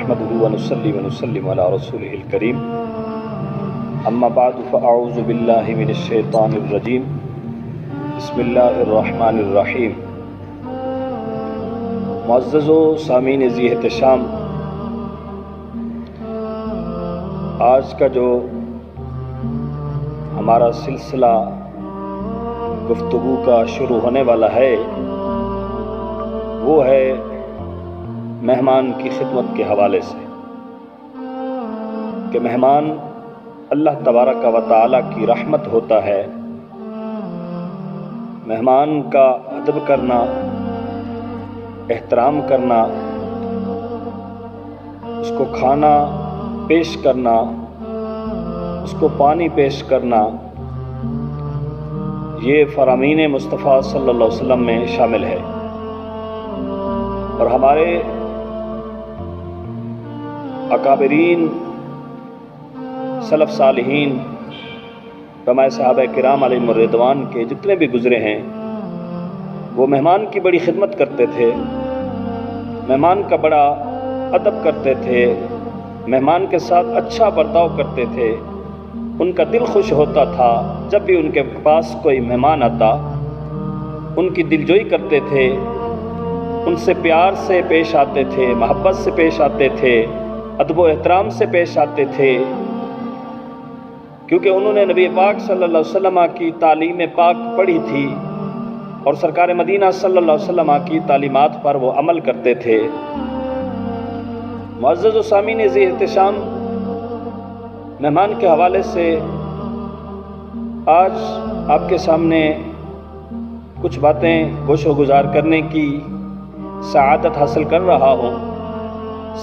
نحمده ونصلي ونسلم على رسوله الكريم اما بعد فاعوذ بالله من الشیطان الرجیم بسم اللہ الرحمن الرحیم۔ معزز و سامعین ذی احتشام، آج کا جو ہمارا سلسلہ گفتگو کا شروع ہونے والا ہے وہ ہے مہمان کی خدمت کے حوالے سے، کہ مہمان اللہ تبارک و تعالیٰ کی رحمت ہوتا ہے۔ مہمان کا ادب کرنا، احترام کرنا، اس کو کھانا پیش کرنا، اس کو پانی پیش کرنا، یہ فرامین مصطفیٰ صلی اللہ علیہ وسلم میں شامل ہے۔ اور ہمارے اکابرین سلف صالحین علماء صحابہ کرام علیہم الرضوان کے جتنے بھی گزرے ہیں وہ مہمان کی بڑی خدمت کرتے تھے، مہمان کا بڑا ادب کرتے تھے، مہمان کے ساتھ اچھا برتاؤ کرتے تھے۔ ان کا دل خوش ہوتا تھا جب بھی ان کے پاس کوئی مہمان آتا، ان کی دلجوئی کرتے تھے، ان سے پیار سے پیش آتے تھے، محبت سے پیش آتے تھے، ادب و احترام سے پیش آتے تھے، کیونکہ انہوں نے نبی پاک صلی اللہ علیہ وسلم کی تعلیم پاک پڑھی تھی اور سرکار مدینہ صلی اللہ علیہ وسلم کی تعلیمات پر وہ عمل کرتے تھے۔ معزز و سامعین ذی احتشام، مہمان کے حوالے سے آج آپ کے سامنے کچھ باتیں گوش و گزار کرنے کی سعادت حاصل کر رہا ہوں۔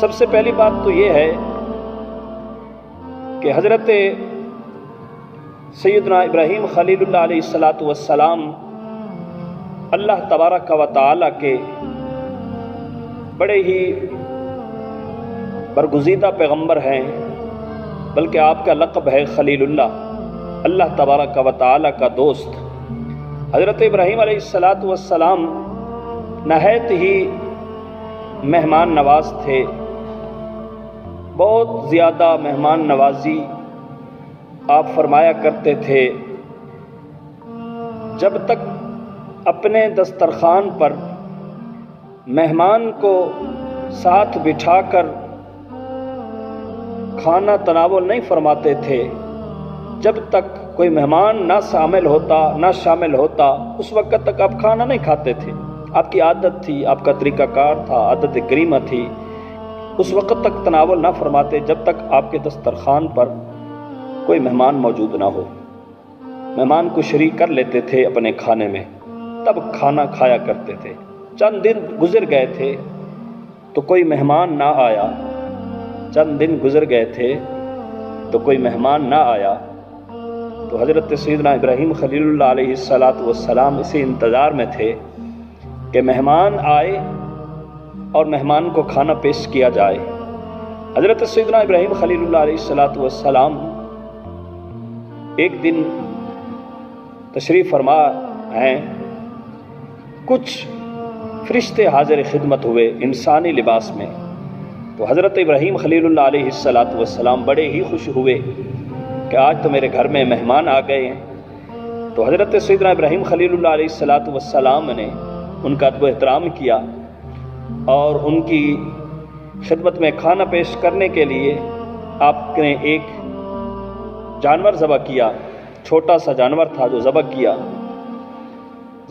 سب سے پہلی بات تو یہ ہے کہ حضرت سیدنا ابراہیم خلیل اللہ علیہ السلام اللہ تبارک و تعالیٰ کے بڑے ہی برگزیدہ پیغمبر ہیں، بلکہ آپ کا لقب ہے خلیل اللہ، اللہ تبارک و تعالیٰ کا دوست۔ حضرت ابراہیم علیہ السلام نہایت ہی مہمان نواز تھے، بہت زیادہ مہمان نوازی آپ فرمایا کرتے تھے۔ جب تک اپنے دسترخوان پر مہمان کو ساتھ بٹھا کر کھانا تناول نہیں فرماتے تھے، جب تک کوئی مہمان نہ شامل ہوتا اس وقت تک آپ کھانا نہیں کھاتے تھے۔ آپ کی عادت تھی، آپ کا طریقہ کار تھا، عادت کریمہ تھی، اس وقت تک تناول نہ فرماتے جب تک آپ کے دسترخوان پر کوئی مہمان موجود نہ ہو۔ مہمان کو شریک کر لیتے تھے اپنے کھانے میں، تب کھانا کھایا کرتے تھے۔ چند دن گزر گئے تھے تو کوئی مہمان نہ آیا، چند دن گزر گئے تھے تو کوئی مہمان نہ آیا تو حضرت سیدنا ابراہیم خلیل اللہ علیہ السلام اسی انتظار میں تھے کہ مہمان آئے اور مہمان کو کھانا پیش کیا جائے۔ حضرت سیدنا ابراہیم خلیل اللہ علیہ السلام ایک دن تشریف فرما ہیں، کچھ فرشتے حاضر خدمت ہوئے انسانی لباس میں، تو حضرت ابراہیم خلیل اللہ علیہ السلام بڑے ہی خوش ہوئے کہ آج تو میرے گھر میں مہمان آ گئے ہیں۔ تو حضرت سیدنا ابراہیم خلیل اللہ علیہ السلام نے ان کا ادب و احترام کیا اور ان کی خدمت میں کھانا پیش کرنے کے لیے آپ نے ایک جانور ذبح کیا، چھوٹا سا جانور تھا جو ذبح کیا،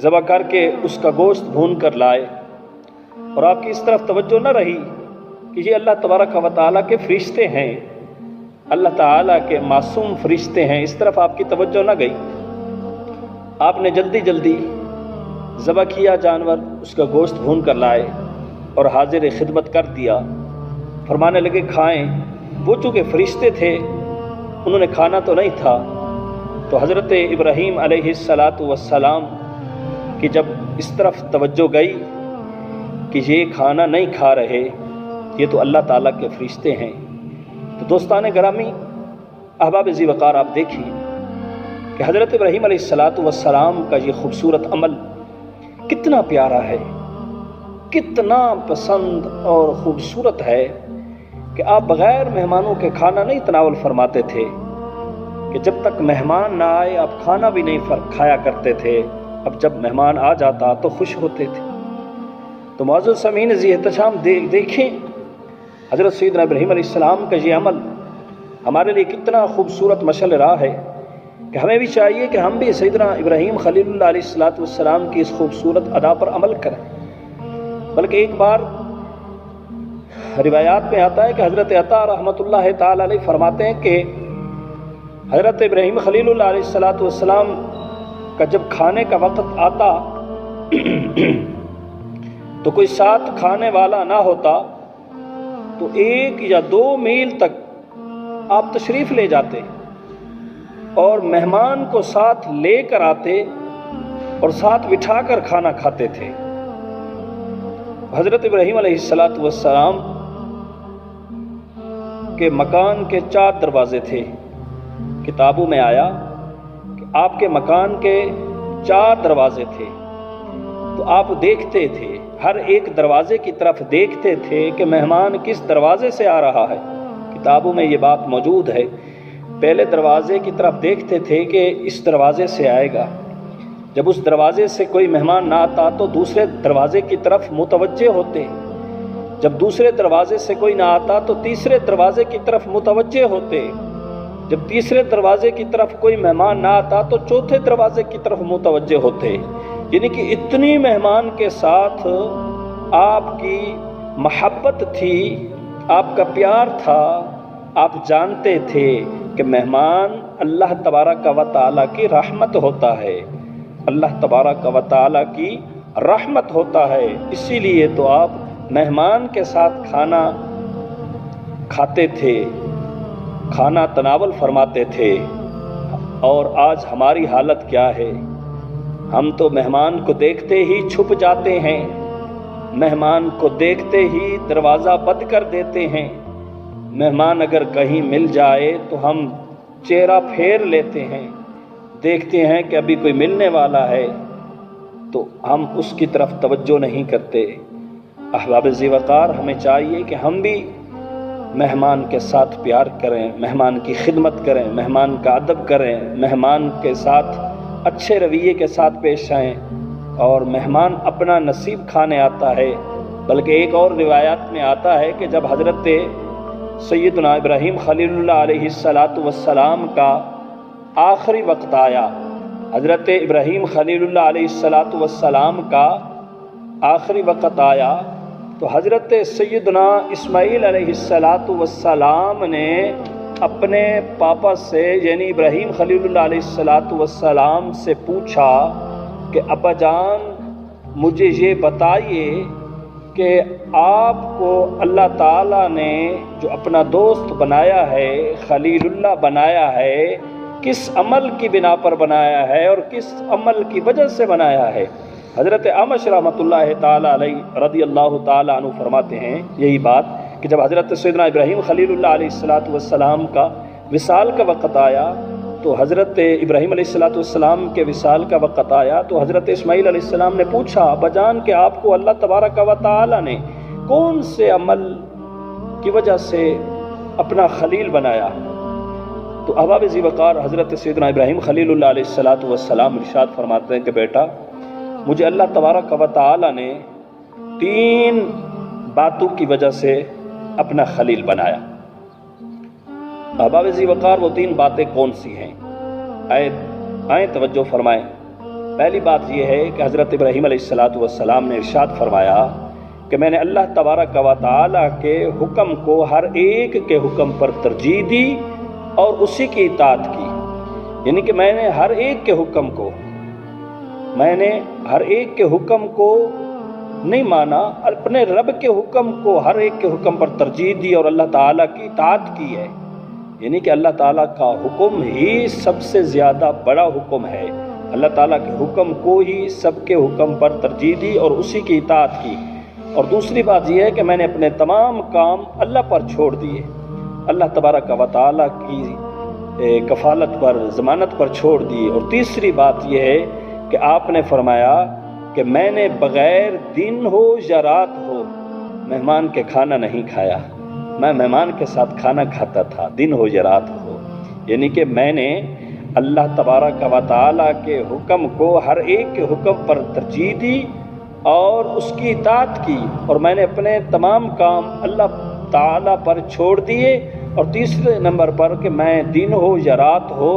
ذبح کر کے اس کا گوشت بھون کر لائے، اور آپ کی اس طرف توجہ نہ رہی کہ یہ اللہ تبارک و تعالیٰ کے فرشتے ہیں، اللہ تعالیٰ کے معصوم فرشتے ہیں، اس طرف آپ کی توجہ نہ گئی۔ آپ نے جلدی ذبح کیا جانور، اس کا گوشت بھون کر لائے اور حاضر خدمت کر دیا، فرمانے لگے کھائیں۔ وہ چونکہ فرشتے تھے انہوں نے کھانا تو نہیں تھا، تو حضرت ابراہیم علیہ السلام کی جب اس طرف توجہ گئی کہ یہ کھانا نہیں کھا رہے، یہ تو اللہ تعالیٰ کے فرشتے ہیں، تو دوستان گرامی، احباب ذی وقار، آپ دیکھیں کہ حضرت ابراہیم علیہ السلام کا یہ خوبصورت عمل کتنا پیارا ہے، کتنا پسند اور خوبصورت ہے کہ آپ بغیر مہمانوں کے کھانا نہیں تناول فرماتے تھے، کہ جب تک مہمان نہ آئے آپ کھانا بھی نہیں کھایا کرتے تھے، اب جب مہمان آ جاتا تو خوش ہوتے تھے۔ تو معزز سامعین ذی احتشام دیکھیں حضرت سیدنا ابراہیم علیہ السلام کا یہ عمل ہمارے لیے کتنا خوبصورت مشعل راہ ہے، کہ ہمیں بھی چاہیے کہ ہم بھی سیدنا ابراہیم خلیل اللہ علیہ السلام کی اس خوبصورت ادا پر عمل کریں۔ بلکہ ایک بار روایات میں آتا ہے کہ حضرت عطا رحمۃ اللہ تعالی علیہ فرماتے ہیں کہ حضرت ابراہیم خلیل اللہ علیہ السلام کا جب کھانے کا وقت آتا تو کوئی ساتھ کھانے والا نہ ہوتا تو 1 یا 2 میل تک آپ تشریف لے جاتے اور مہمان کو ساتھ لے کر آتے اور ساتھ بٹھا کر کھانا کھاتے تھے۔ حضرت ابراہیم علیہ السلام کے مکان کے 4 دروازے تھے۔ کتابوں میں آیا کہ آپ کے مکان کے 4 دروازے تھے، تو آپ دیکھتے تھے، ہر ایک دروازے کی طرف دیکھتے تھے کہ مہمان کس دروازے سے آ رہا ہے۔ کتابوں میں یہ بات موجود ہے، پہلے دروازے کی طرف دیکھتے تھے کہ اس دروازے سے آئے گا، جب اس دروازے سے کوئی مہمان نہ آتا تو دوسرے دروازے کی طرف متوجہ ہوتے، جب دوسرے دروازے سے کوئی نہ آتا تو تیسرے دروازے کی طرف متوجہ ہوتے، جب تیسرے دروازے کی طرف کوئی مہمان نہ آتا تو چوتھے دروازے کی طرف متوجہ ہوتے۔ یعنی کہ اتنی مہمان کے ساتھ آپ کی محبت تھی، آپ کا پیار تھا، آپ جانتے تھے کہ مہمان اللہ تبارک و تعالیٰ کی رحمت ہوتا ہے، اللہ تبارک و تعالیٰ کی رحمت ہوتا ہے، اسی لیے تو آپ مہمان کے ساتھ کھانا کھاتے تھے، کھانا تناول فرماتے تھے۔ اور آج ہماری حالت کیا ہے؟ ہم تو مہمان کو دیکھتے ہی چھپ جاتے ہیں، مہمان کو دیکھتے ہی دروازہ بند کر دیتے ہیں، مہمان اگر کہیں مل جائے تو ہم چہرہ پھیر لیتے ہیں، دیکھتے ہیں کہ ابھی کوئی ملنے والا ہے تو ہم اس کی طرف توجہ نہیں کرتے۔ احباب ذی وقار، ہمیں چاہیے کہ ہم بھی مہمان کے ساتھ پیار کریں، مہمان کی خدمت کریں، مہمان کا ادب کریں، مہمان کے ساتھ اچھے رویے کے ساتھ پیش آئیں، اور مہمان اپنا نصیب کھانے آتا ہے۔ بلکہ ایک اور روایات میں آتا ہے کہ جب حضرت سیدنا ابراہیم خلیل اللہ علیہ السلام کا آخری وقت آیا، حضرت ابراہیم خلیل اللہ علیہ السلام کا آخری وقت آیا تو حضرت سیدنا اسماعیل علیہ السلام نے اپنے پاپا سے یعنی ابراہیم خلیل اللہ علیہ السلام سے پوچھا کہ ابا جان مجھے یہ بتائیے کہ آپ کو اللہ تعالیٰ نے جو اپنا دوست بنایا ہے، خلیل اللہ بنایا ہے، کس عمل کی بنا پر بنایا ہے اور کس عمل کی وجہ سے بنایا ہے؟ حضرت اعمش رحمۃ اللہ تعالیٰ علیہ رضی اللہ تعالیٰ عنہ فرماتے ہیں یہی بات کہ جب حضرت سیدنا ابراہیم خلیل اللہ علیہ السلام کا وصال کا وقت آیا تو حضرت ابراہیم علیہ السلام کے وصال کا وقت آیا تو حضرت اسماعیل علیہ السلام نے پوچھا بجان کہ آپ کو اللہ تبارک و تعالیٰ نے کون سے عمل کی وجہ سے اپنا خلیل بنایا؟ تو احباب ذی وقار حضرت سیدنا ابراہیم خلیل اللہ علیہ السلام ارشاد فرماتے ہیں کہ بیٹا مجھے اللہ تبارک و تعالیٰ نے 3 باتوں کی وجہ سے اپنا خلیل بنایا۔ احباب ذی وقار وہ 3 باتیں کون سی ہیں؟ آئیں توجہ فرمائیں۔ پہلی بات یہ ہے کہ حضرت ابراہیم علیہ السلام نے ارشاد فرمایا کہ میں نے اللہ تبارک و تعالیٰ کے حکم کو ہر ایک کے حکم پر ترجیح دی اور اسی کی اطاعت کی، یعنی کہ میں نے ہر ایک کے حکم کو نہیں مانا، اپنے رب کے حکم کو ہر ایک کے حکم پر ترجیح دی اور اللہ تعالیٰ کی اطاعت کی ہے، یعنی کہ اللہ تعالیٰ کا حکم ہی سب سے زیادہ بڑا حکم ہے، اللہ تعالیٰ کے حکم کو ہی سب کے حکم پر ترجیح دی اور اسی کی اطاعت کی۔ اور دوسری بات یہ ہے کہ میں نے اپنے تمام کام اللہ پر چھوڑ دیے، اللہ تبارک و تعالیٰ کی کفالت پر ضمانت پر چھوڑ دیے۔ اور تیسری بات یہ ہے کہ آپ نے فرمایا کہ میں نے بغیر دن ہو یا رات ہو مہمان کے کھانا نہیں کھایا، میں مہمان کے ساتھ کھانا کھاتا تھا، دن ہو یا رات ہو، یعنی کہ میں نے اللہ تبارک و تعالیٰ کے حکم کو ہر ایک کے حکم پر ترجیح دی اور اس کی اطاعت کی، اور میں نے اپنے تمام کام اللہ تعالیٰ پر چھوڑ دیے، اور تیسرے نمبر پر کہ میں دن ہو یا رات ہو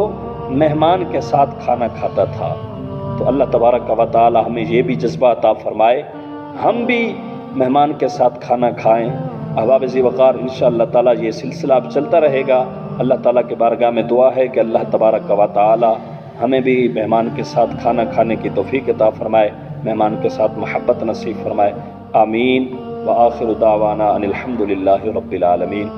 مہمان کے ساتھ کھانا کھاتا تھا۔ تو اللہ تبارک و تعالیٰ ہمیں یہ بھی جذبہ عطا فرمائے، ہم بھی مہمان کے ساتھ کھانا کھائیں۔ احباب ذی وقار انشاءاللہ تعالیٰ یہ سلسلہ اب چلتا رہے گا۔ اللہ تعالیٰ کے بارگاہ میں دعا ہے کہ اللہ تبارک و تعالیٰ ہمیں بھی مہمان کے ساتھ کھانا کھانے کی توفیق عطا فرمائے، مہمان کے ساتھ محبت نصیب فرمائے۔ آمین۔ وآخر دعوانا ان الحمد للہ رب العالمین۔